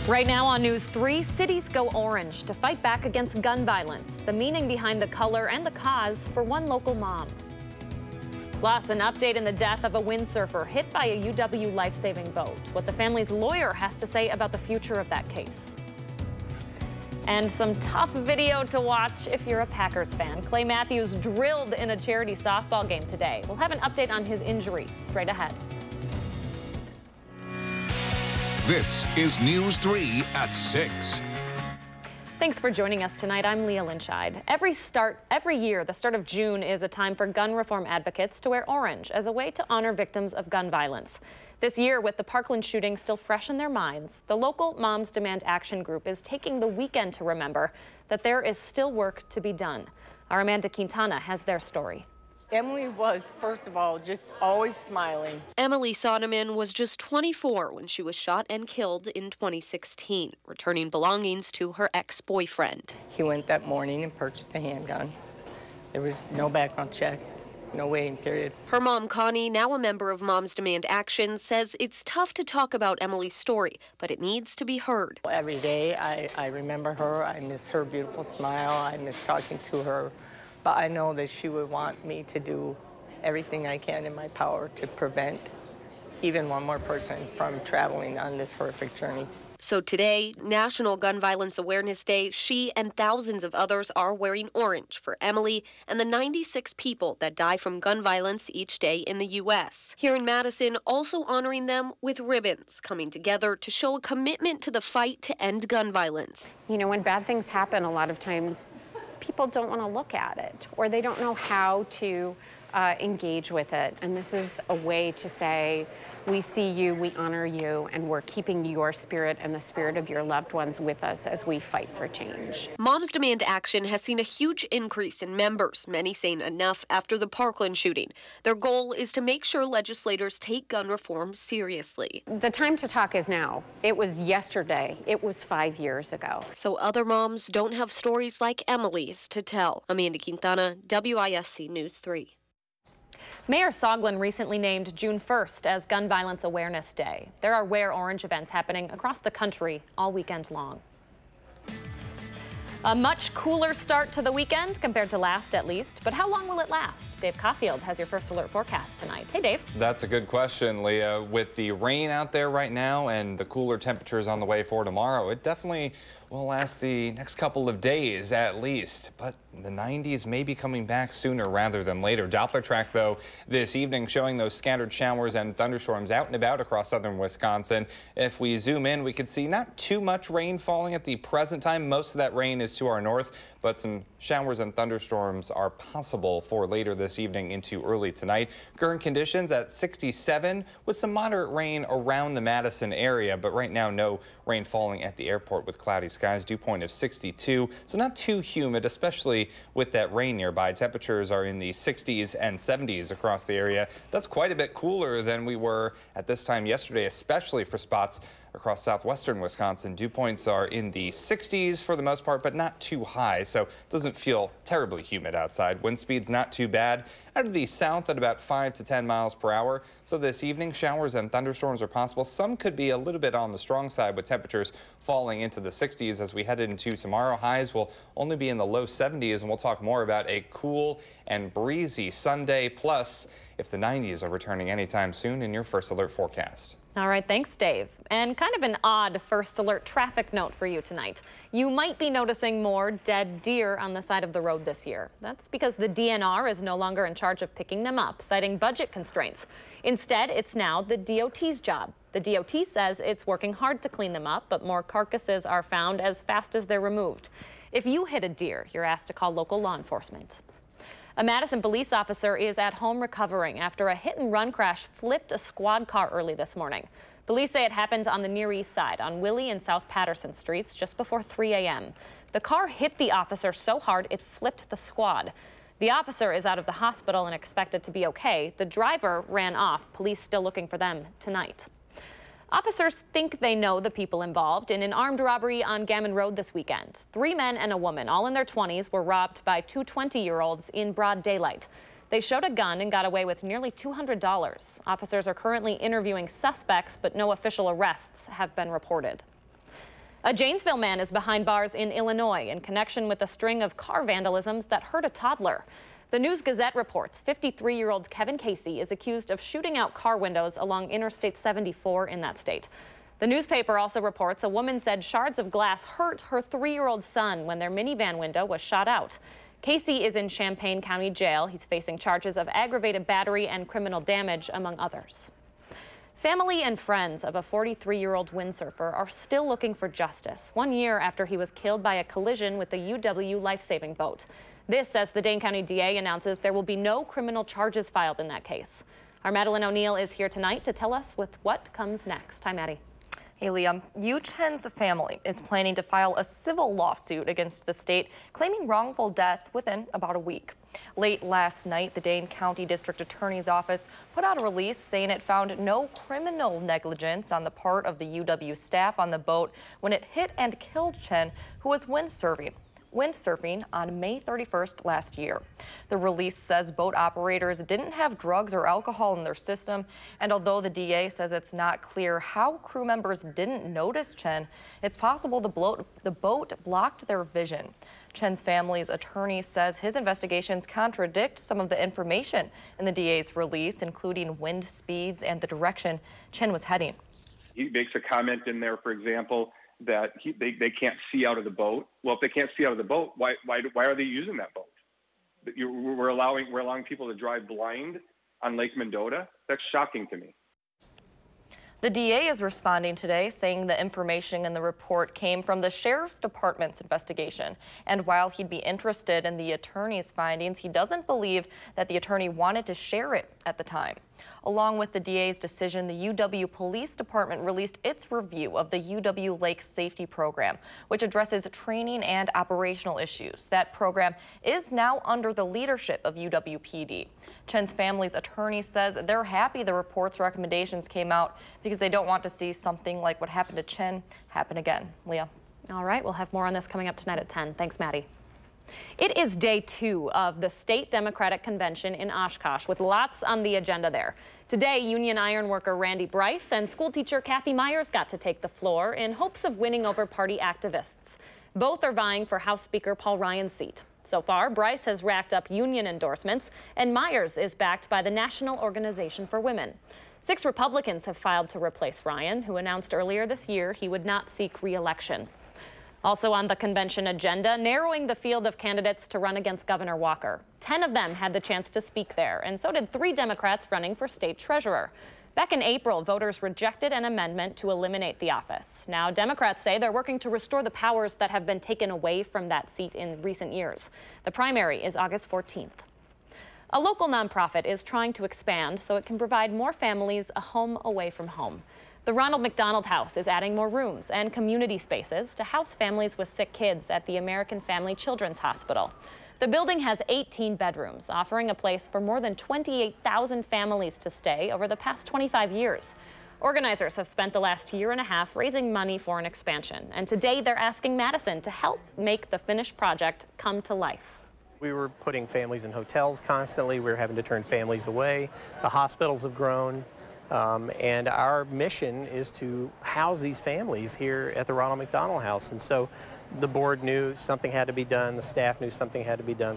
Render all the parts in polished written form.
Right now on News 3, cities go orange to fight back against gun violence. The meaning behind the color and the cause for one local mom. Plus, an update in the death of a windsurfer hit by a UW life-saving boat. What the family's lawyer has to say about the future of that case. And some tough video to watch if you're a Packers fan. Clay Matthews drilled in a charity softball game today. We'll have an update on his injury straight ahead. This is News 3 at 6. Thanks for joining us tonight. I'm Leah Lynchide. Every year, the start of June is a time for gun reform advocates to wear orange as a way to honor victims of gun violence. This year, with the Parkland shooting still fresh in their minds, the local Moms Demand Action Group is taking the weekend to remember that there is still work to be done. Our Amanda Quintana has their story. Emily was, first of all, just always smiling. Emily Sonneman was just 24 when she was shot and killed in 2016, returning belongings to her ex-boyfriend. He went that morning and purchased a handgun. There was no background check, no waiting period. Her mom, Connie, now a member of Moms Demand Action, says it's tough to talk about Emily's story, but it needs to be heard. Every day I remember her. I miss her beautiful smile. I miss talking to her. But I know that she would want me to do everything I can in my power to prevent even one more person from traveling on this horrific journey. So today, National Gun Violence Awareness Day, she and thousands of others are wearing orange for Emily and the 96 people that die from gun violence each day in the U.S. Here in Madison, also honoring them with ribbons, coming together to show a commitment to the fight to end gun violence. You know, when bad things happen, a lot of times people don't want to look at it, or they don't know how to engage with it. And this is a way to say, we see you, we honor you, and we're keeping your spirit and the spirit of your loved ones with us as we fight for change. Moms Demand Action has seen a huge increase in members, many saying enough after the Parkland shooting. Their goal is to make sure legislators take gun reform seriously. The time to talk is now. It was yesterday. It was 5 years ago. So other moms don't have stories like Emily's to tell. Amanda Quintana, WISC News 3. Mayor Soglin recently named June 1st as Gun Violence Awareness Day. There are Wear Orange events happening across the country all weekend long. A much cooler start to the weekend compared to last, at least. But how long will it last? Dave Caulfield has your first alert forecast tonight. Hey, Dave. That's a good question, Leah. With the rain out there right now and the cooler temperatures on the way for tomorrow, it definitely will last the next couple of days at least. But the 90s may be coming back sooner rather than later. Doppler track, though, this evening showing those scattered showers and thunderstorms out and about across southern Wisconsin. If we zoom in, we can see not too much rain falling at the present time. Most of that rain is to our north, but some showers and thunderstorms are possible for later this evening into early tonight. Current conditions at 67 with some moderate rain around the Madison area, but right now no rain falling at the airport with cloudy skies. Dew point of 62, so not too humid, especially with that rain nearby. Temperatures are in the 60s and 70s across the area. That's quite a bit cooler than we were at this time yesterday, especially for spots across southwestern Wisconsin. Dew points are in the 60s for the most part, but not too high, so it doesn't feel terribly humid outside. Wind speed's not too bad. Out of the south at about 5 to 10 miles per hour. So this evening, showers and thunderstorms are possible. Some could be a little bit on the strong side with temperatures falling into the 60s as we head into tomorrow. Highs will only be in the low 70s, and we'll talk more about a cool and breezy Sunday. Plus, if the 90s are returning anytime soon in your first alert forecast. All right, thanks, Dave. And kind of an odd first alert traffic note for you tonight. You might be noticing more dead deer on the side of the road this year. That's because the DNR is no longer in charge of picking them up, citing budget constraints. Instead, it's now the DOT's job. The DOT says it's working hard to clean them up, but more carcasses are found as fast as they're removed. If you hit a deer, you're asked to call local law enforcement. A Madison police officer is at home recovering after a hit-and-run crash flipped a squad car early this morning. Police say it happened on the Near East Side on Willie and South Patterson Streets just before 3 a.m. The car hit the officer so hard it flipped the squad. The officer is out of the hospital and expected to be okay. The driver ran off. Police still looking for them tonight. Officers think they know the people involved in an armed robbery on Gammon Road this weekend. 3 men and a woman, all in their 20s, were robbed by two 20-year-olds in broad daylight. They showed a gun and got away with nearly $200. Officers are currently interviewing suspects, but no official arrests have been reported. A Janesville man is behind bars in Illinois in connection with a string of car vandalisms that hurt a toddler. The News-Gazette reports 53-year-old Kevin Casey is accused of shooting out car windows along Interstate 74 in that state. The newspaper also reports a woman said shards of glass hurt her 3-year-old son when their minivan window was shot out. Casey is in Champaign County Jail. He's facing charges of aggravated battery and criminal damage, among others. Family and friends of a 43-year-old windsurfer are still looking for justice 1 year after he was killed by a collision with the UW life-saving boat. This as the Dane County DA announces there will be no criminal charges filed in that case. Our Madeline O'Neill is here tonight to tell us with what comes next. Hi, Maddie. Hey, Liam. Yu Chen's family is planning to file a civil lawsuit against the state, claiming wrongful death within about a week. Late last night, the Dane County District Attorney's Office put out a release saying it found no criminal negligence on the part of the UW staff on the boat when it hit and killed Chen, who was windsurfing on May 31st last year. The release says boat operators didn't have drugs or alcohol in their system, and although the DA says it's not clear how crew members didn't notice Chen, it's possible the boat blocked their vision. Chen's family's attorney says his investigations contradict some of the information in the DA's release, including wind speeds and the direction Chen was heading. He makes a comment in there, for example, that they can't see out of the boat. Well, if they can't see out of the boat, why are they using that boat? We're allowing people to drive blind on Lake Mendota? That's shocking to me. The DA is responding today, saying the information in the report came from the Sheriff's Department's investigation. And while he'd be interested in the attorney's findings, he doesn't believe that the attorney wanted to share it at the time. Along with the DA's decision, the UW Police Department released its review of the UW Lake Safety Program, which addresses training and operational issues. That program is now under the leadership of UW PD. Chen's family's attorney says they're happy the report's recommendations came out because they don't want to see something like what happened to Chen happen again. Leah. All right, we'll have more on this coming up tonight at 10. Thanks, Maddie. It is day 2 of the State Democratic Convention in Oshkosh, with lots on the agenda there. Today, union iron worker Randy Bryce and schoolteacher Kathy Myers got to take the floor in hopes of winning over party activists. Both are vying for House Speaker Paul Ryan's seat. So far, Bryce has racked up union endorsements, and Myers is backed by the National Organization for Women. 6 Republicans have filed to replace Ryan, who announced earlier this year he would not seek re-election. Also on the convention agenda, narrowing the field of candidates to run against Governor Walker. 10 of them had the chance to speak there, and so did 3 Democrats running for state treasurer. Back in April, voters rejected an amendment to eliminate the office. Now, Democrats say they're working to restore the powers that have been taken away from that seat in recent years. The primary is August 14th. A local nonprofit is trying to expand so it can provide more families a home away from home. The Ronald McDonald House is adding more rooms and community spaces to house families with sick kids at the American Family Children's Hospital. The building has 18 bedrooms, offering a place for more than 28,000 families to stay over the past 25 years. Organizers have spent the last year and a half raising money for an expansion, and today they're asking Madison to help make the finished project come to life. We were putting families in hotels constantly. We were having to turn families away. The hospitals have grown. And our mission is to house these families here at the Ronald McDonald House. And so the board knew something had to be done. The staff knew something had to be done.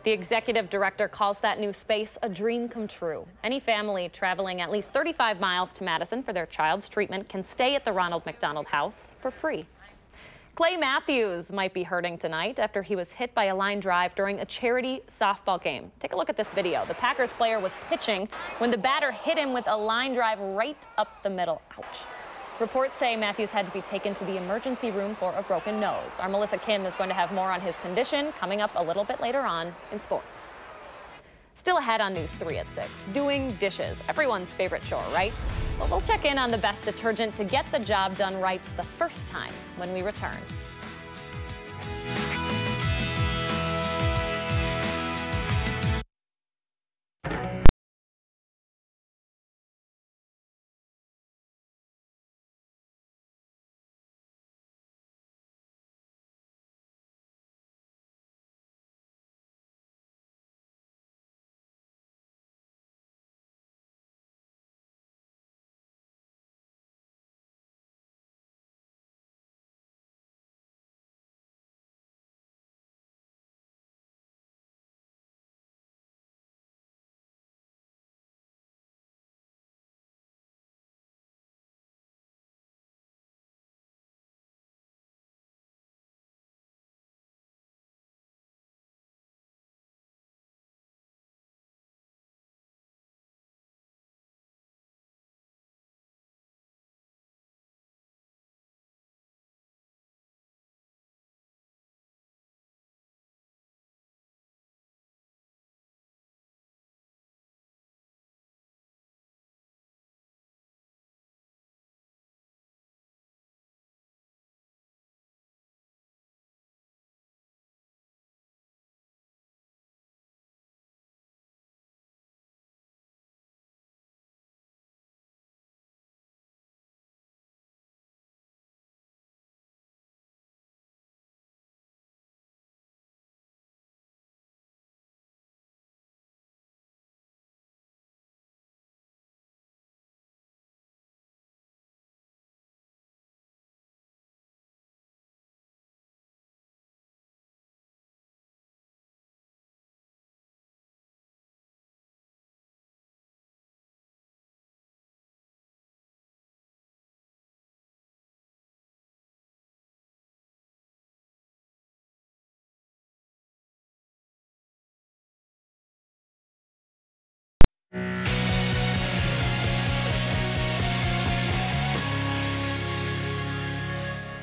The executive director calls that new space a dream come true. Any family traveling at least 35 miles to Madison for their child's treatment can stay at the Ronald McDonald House for free. Clay Matthews might be hurting tonight after he was hit by a line drive during a charity softball game. Take a look at this video. The Packers player was pitching when the batter hit him with a line drive right up the middle. Ouch. Reports say Matthews had to be taken to the emergency room for a broken nose. Our Melissa Kim is going to have more on his condition coming up a little bit later on in sports. Still ahead on News 3 at 6, doing dishes, everyone's favorite chore, right? Well, we'll check in on the best detergent to get the job done right the first time when we return.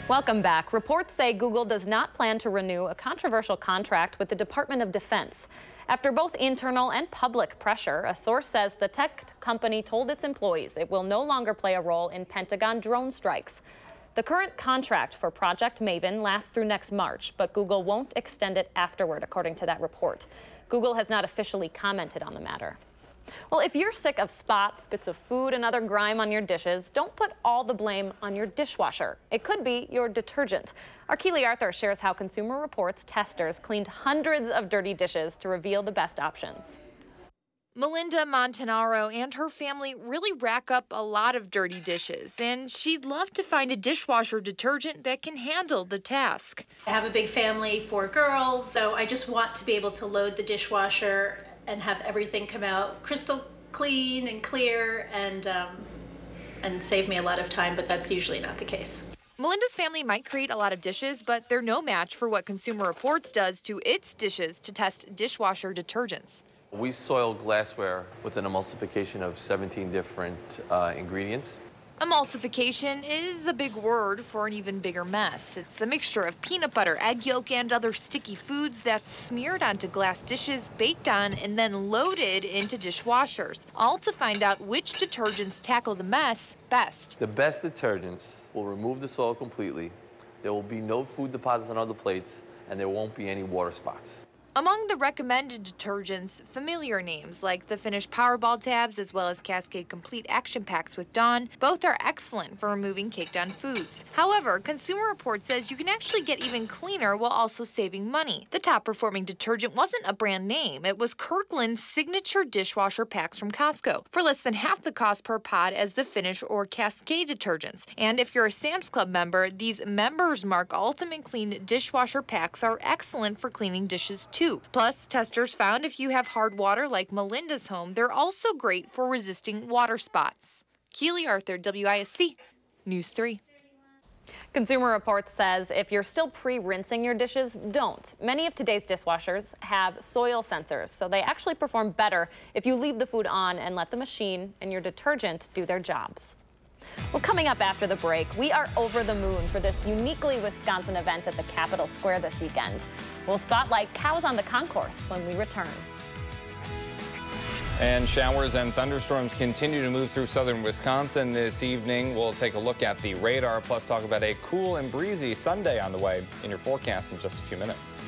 Welcome back. Reports say Google does not plan to renew a controversial contract with the Department of Defense. After both internal and public pressure, a source says the tech company told its employees it will no longer play a role in Pentagon drone strikes. The current contract for Project Maven lasts through next March, but Google won't extend it afterward, according to that report. Google has not officially commented on the matter. Well, if you're sick of spots, bits of food, and other grime on your dishes, don't put all the blame on your dishwasher. It could be your detergent. Our Keely Arthur shares how Consumer Reports testers cleaned hundreds of dirty dishes to reveal the best options. Melinda Montanaro and her family really rack up a lot of dirty dishes, and she'd love to find a dishwasher detergent that can handle the task. I have a big family, 4 girls, so I just want to be able to load the dishwasher and have everything come out crystal clean and clear and save me a lot of time, but that's usually not the case. Melinda's family might create a lot of dishes, but they're no match for what Consumer Reports does to its dishes to test dishwasher detergents. We soil glassware with an emulsification of 17 different ingredients. Emulsification is a big word for an even bigger mess. It's a mixture of peanut butter, egg yolk, and other sticky foods that's smeared onto glass dishes, baked on, and then loaded into dishwashers, all to find out which detergents tackle the mess best. The best detergents will remove the soil completely. There will be no food deposits on other plates, and there won't be any water spots. Among the recommended detergents, familiar names like the Finish Powerball tabs as well as Cascade Complete Action Packs with Dawn, both are excellent for removing caked on foods. However, Consumer Reports says you can actually get even cleaner while also saving money. The top performing detergent wasn't a brand name. It was Kirkland's signature dishwasher packs from Costco for less than half the cost per pod as the Finish or Cascade detergents. And if you're a Sam's Club member, these Members Mark Ultimate Clean dishwasher packs are excellent for cleaning dishes too. Plus, testers found if you have hard water like Melinda's home, they're also great for resisting water spots. Keely Arthur, WISC News 3. Consumer Reports says if you're still pre-rinsing your dishes, don't. Many of today's dishwashers have soil sensors, so they actually perform better if you leave the food on and let the machine and your detergent do their jobs. Well, coming up after the break, we are over the moon for this uniquely Wisconsin event at the Capitol Square this weekend. We'll spotlight cows on the concourse when we return. And showers and thunderstorms continue to move through southern Wisconsin this evening. We'll take a look at the radar, plus talk about a cool and breezy Sunday on the way in your forecast in just a few minutes.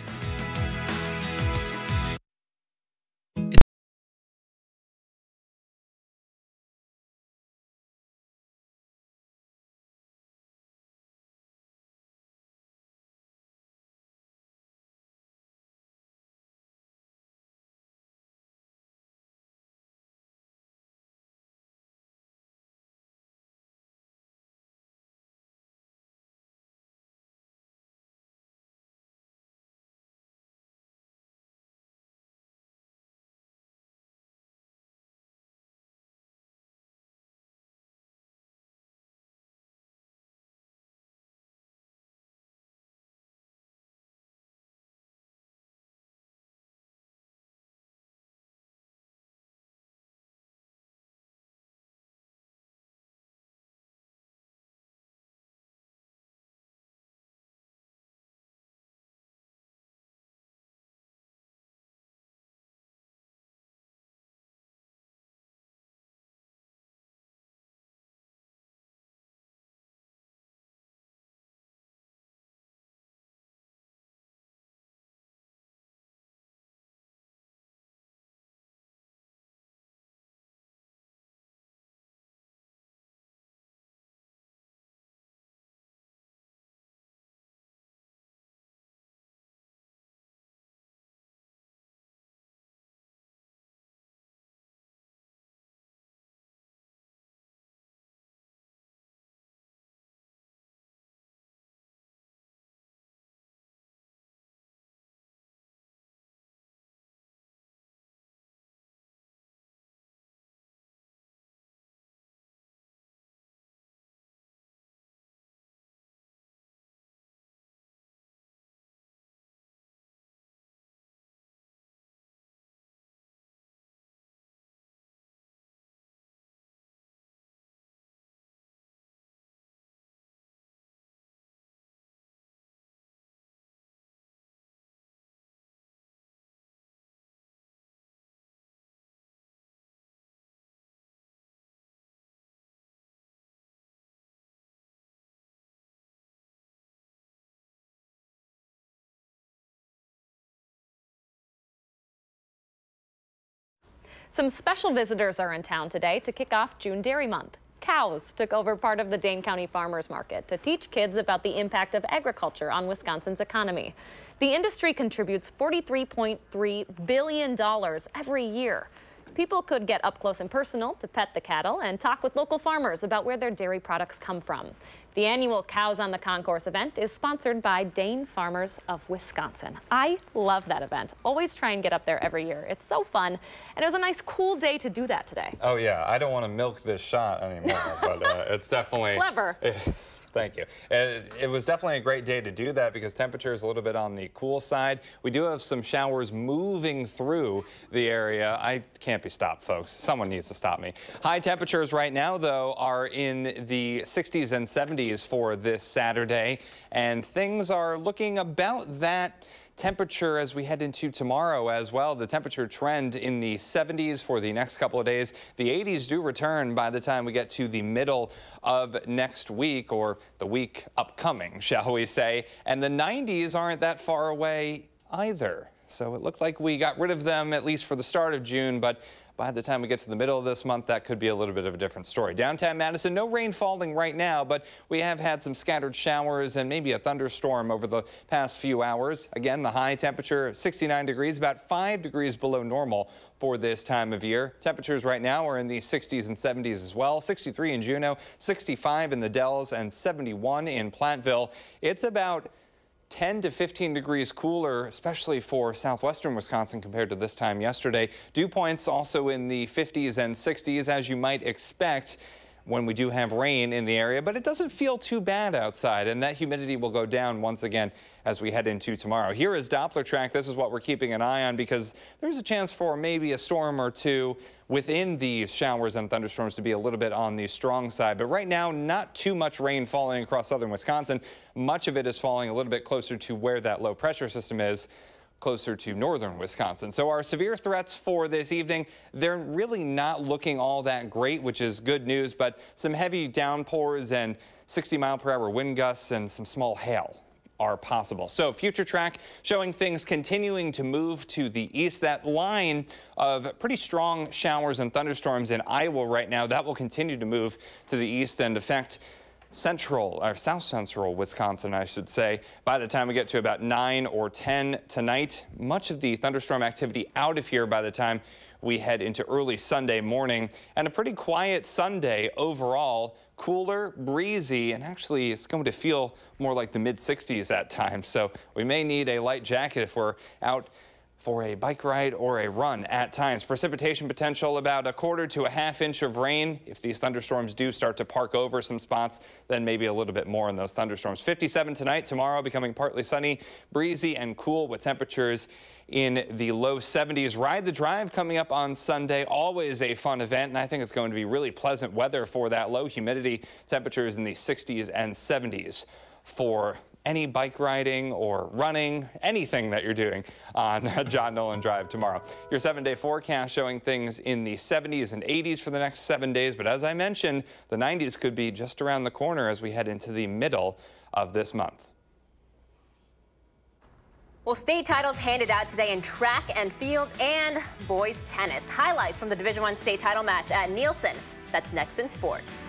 Some special visitors are in town today to kick off June Dairy Month. Cows took over part of the Dane County Farmers Market to teach kids about the impact of agriculture on Wisconsin's economy. The industry contributes $43.3 billion every year. People could get up close and personal to pet the cattle and talk with local farmers about where their dairy products come from. The annual Cows on the Concourse event is sponsored by Dane Farmers of Wisconsin. I love that event. Always try and get up there every year. It's so fun, and it was a nice cool day to do that today. Oh yeah, I don't want to milk this shot anymore, but it's definitely clever. Thank you. It was definitely a great day to do that because temperature is a little bit on the cool side. We do have some showers moving through the area. I can't be stopped, folks. Someone needs to stop me. High temperatures right now, though, are in the 60s and 70s for this Saturday, and things are looking about that temperature as we head into tomorrow as well. The temperature trend in the 70s for the next couple of days. The 80s do return by the time we get to the middle of next week, or the week upcoming, shall we say. And the 90s aren't that far away either. So it looked like we got rid of them at least for the start of June, but by the time we get to the middle of this month, that could be a little bit of a different story. Downtown Madison, no rain falling right now, but we have had some scattered showers and maybe a thunderstorm over the past few hours. Again, the high temperature, 69 degrees, about 5 degrees below normal for this time of year. Temperatures right now are in the 60s and 70s as well. 63 in Juneau, 65 in the Dells, and 71 in Platteville. It's about 10 to 15 degrees cooler, especially for southwestern Wisconsin compared to this time yesterday. Dew points also in the 50s and 60s, as you might expect when we do have rain in the area, but it doesn't feel too bad outside, and that humidity will go down once again as we head into tomorrow. Here is Doppler track. This is what we're keeping an eye on because there's a chance for maybe a storm or two within these showers and thunderstorms to be a little bit on the strong side. But right now, not too much rain falling across southern Wisconsin. Much of it is falling a little bit closer to where that low pressure system is, closer to northern Wisconsin. So our severe threats for this evening, they're really not looking all that great, which is good news, but some heavy downpours and 60-mile-per-hour wind gusts and some small hail are possible. So future track showing things continuing to move to the east. That line of pretty strong showers and thunderstorms in Iowa right now, that will continue to move to the east and affect central, or south central Wisconsin, I should say, by the time we get to about 9 or 10 tonight. Much of the thunderstorm activity out of here by the time we head into early Sunday morning, and a pretty quiet Sunday overall. Cooler, breezy, and actually it's going to feel more like the mid-60s at times. So we may need a light jacket if we're out for a bike ride or a run at times. Precipitation potential about 1/4 to a 1/2 inch of rain. If these thunderstorms do start to park over some spots, then maybe a little bit more in those thunderstorms. 57 tonight, tomorrow becoming partly sunny, breezy and cool with temperatures in the low 70s. Ride the Drive coming up on Sunday, always a fun event, and I think it's going to be really pleasant weather for that. Low humidity, temperatures in the 60s and 70s for any bike riding or running, anything that you're doing on John Nolan Drive tomorrow. Your 7-day forecast showing things in the 70s and 80s for the next 7 days. But as I mentioned, the 90s could be just around the corner as we head into the middle of this month. Well, state titles handed out today in track and field and boys tennis. Highlights from the Division I state title match at Nielsen. That's next in sports.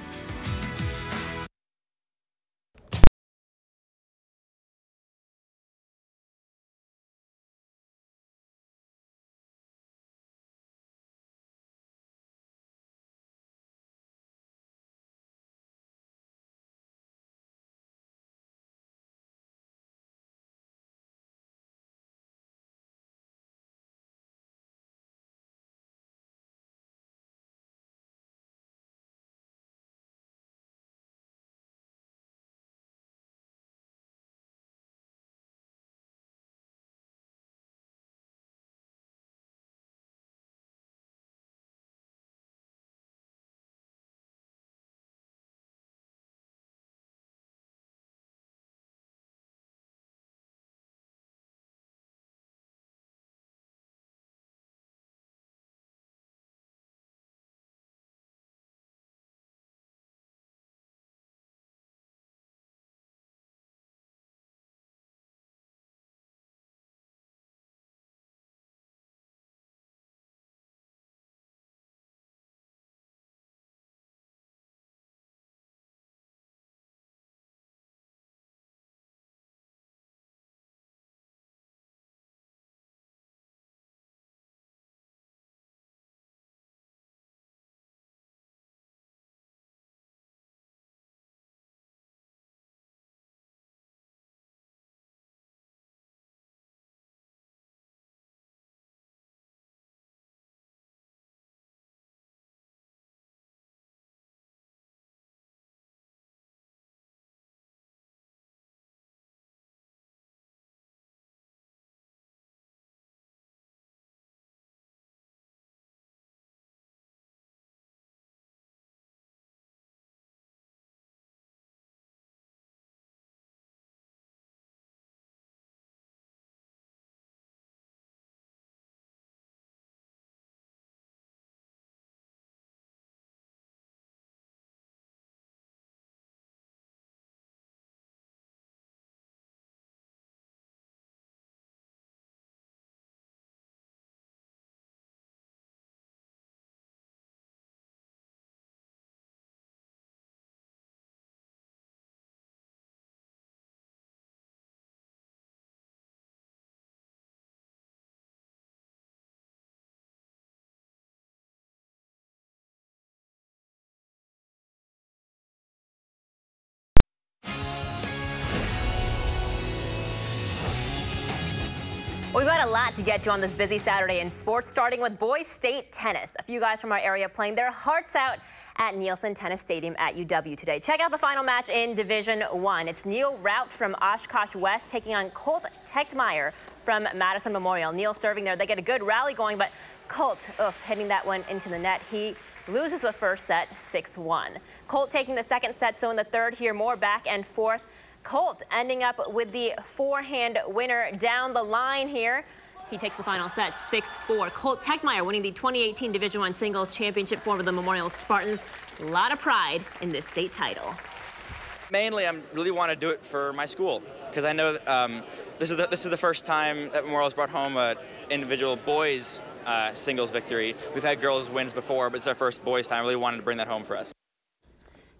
We've got a lot to get to on this busy Saturday in sports, starting with boys state tennis. A few guys from our area playing their hearts out at Nielsen Tennis Stadium at UW today. Check out the final match in Division I. It's Neil Rout from Oshkosh West taking on Colt Tegmeyer from Madison Memorial. Neil serving there. They get a good rally going, but Colt, hitting that one into the net. He loses the first set 6-1. Colt taking the second set, so in the third here, more back and forth. Colt ending up with the forehand winner down the line here. He takes the final set 6-4. Colt Tegmeyer winning the 2018 Division I Singles Championship for the Memorial Spartans. A lot of pride in this state title. Mainly, I really want to do it for my school because I know that, this is the first time that Memorial's brought home an individual boys singles victory. We've had girls wins before, but it's our first boys time. I really wanted to bring that home for us.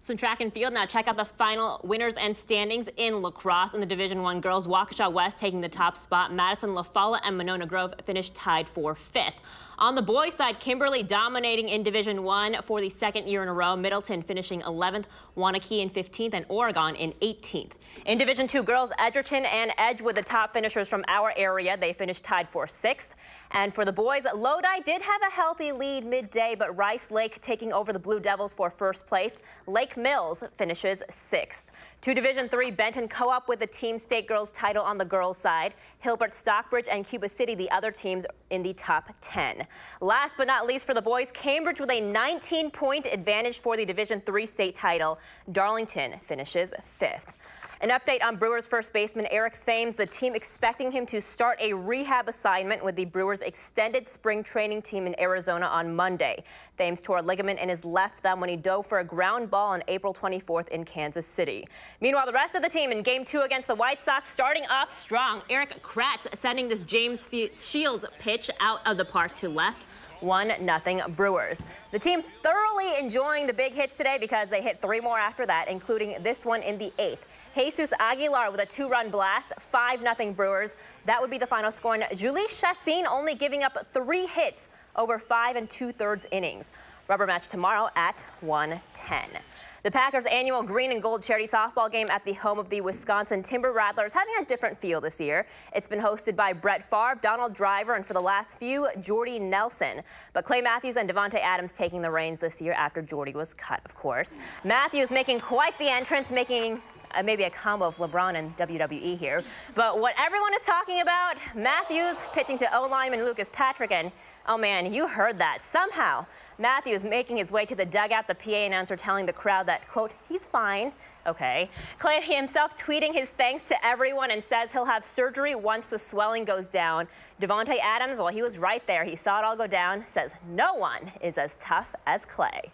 Some track and field now. Check out the final winners and standings in lacrosse in the Division I girls. Waukesha West taking the top spot. Madison, La Folla, and Monona Grove finished tied for 5th. On the boys' side, Kimberly dominating in Division I for the second year in a row. Middleton finishing 11th, Waunakee in 15th, and Oregon in 18th. In Division II girls, Edgerton and Edgewood, the top finishers from our area. They finished tied for 6th. And for the boys, Lodi did have a healthy lead midday, but Rice Lake taking over the Blue Devils for first place. Lake Mills finishes 6th. To Division III, Benton Co-op with the team state girls title on the girls' side. Hilbert, Stockbridge, and Cuba City, the other teams in the top 10. Last but not least for the boys, Cambridge with a 19-point advantage for the Division III state title. Darlington finishes 5th. An update on Brewers first baseman Eric Thames, the team expecting him to start a rehab assignment with the Brewers extended spring training team in Arizona on Monday. Thames tore a ligament in his left thumb when he dove for a ground ball on April 24th in Kansas City. Meanwhile, the rest of the team in Game 2 against the White Sox starting off strong. Eric Kratz sending this James Shields pitch out of the park to left. 1-0 Brewers. The team thoroughly enjoying the big hits today because they hit 3 more after that, including this one in the 8th. Jesus Aguilar with a 2-run blast, 5-0 Brewers. That would be the final score. And Julie Chassin only giving up 3 hits over 5 2/3 innings. Rubber match tomorrow at 1:10. The Packers' annual green and gold charity softball game at the home of the Wisconsin Timber Rattlers having a different feel this year. It's been hosted by Brett Favre, Donald Driver, and for the last few, Jordy Nelson. But Clay Matthews and Devontae Adams taking the reins this year after Jordy was cut, of course. Matthews making quite the entrance, making maybe a combo of LeBron and WWE here. But what everyone is talking about, Matthews pitching to O-lineman Lucas Patrick, and oh man, you heard that. Somehow, Matthews making his way to the dugout, the PA announcer telling the crowd that, quote, he's fine. Okay. Clay himself tweeting his thanks to everyone and says he'll have surgery once the swelling goes down. Devontae Adams, well, he was right there. He saw it all go down, says no one is as tough as Clay.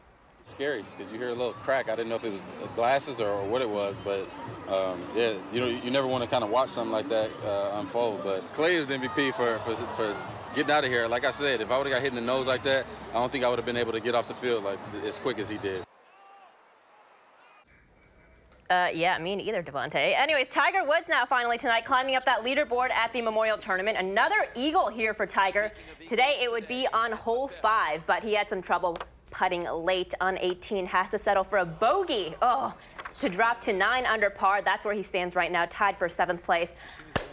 Scary because you hear a little crack. I didn't know if it was glasses or what it was, but yeah, you never want to kind of watch something like that unfold. But Clay is the MVP for getting out of here. Like I said, if I would have got hit in the nose like that, I don't think I would have been able to get off the field like as quick as he did. Yeah, me neither, Devontae. Anyways, Tiger Woods now finally tonight climbing up that leaderboard at the Memorial Tournament. Another eagle here for Tiger. Today it would be on hole 5, but he had some trouble putting late on 18, has to settle for a bogey. To drop to 9 under par. That's where he stands right now, tied for 7th place.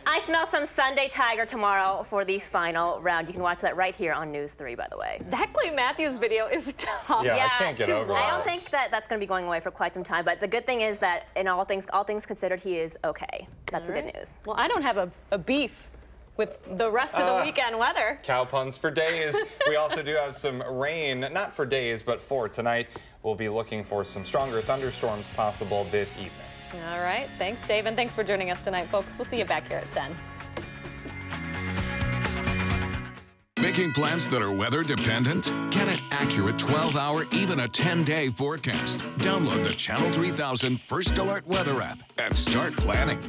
I smell some Sunday Tiger tomorrow for the final round. You can watch that right here on News 3, by the way. That Clay Matthews video is tough. Yeah, I can't get over that. I don't think that that's going to be going away for quite some time, but the good thing is that in all things considered, he is okay. That's the good news. Well, I don't have a beef with the rest of the weekend weather. Cow puns for days. We also do have some rain, not for days, but for tonight. We'll be looking for some stronger thunderstorms possible this evening. All right. Thanks, Dave, and thanks for joining us tonight, folks. We'll see you back here at 10. Making plans that are weather dependent? Get an accurate 12-hour, even a 10-day forecast. Download the Channel 3000 First Alert Weather app and start planning.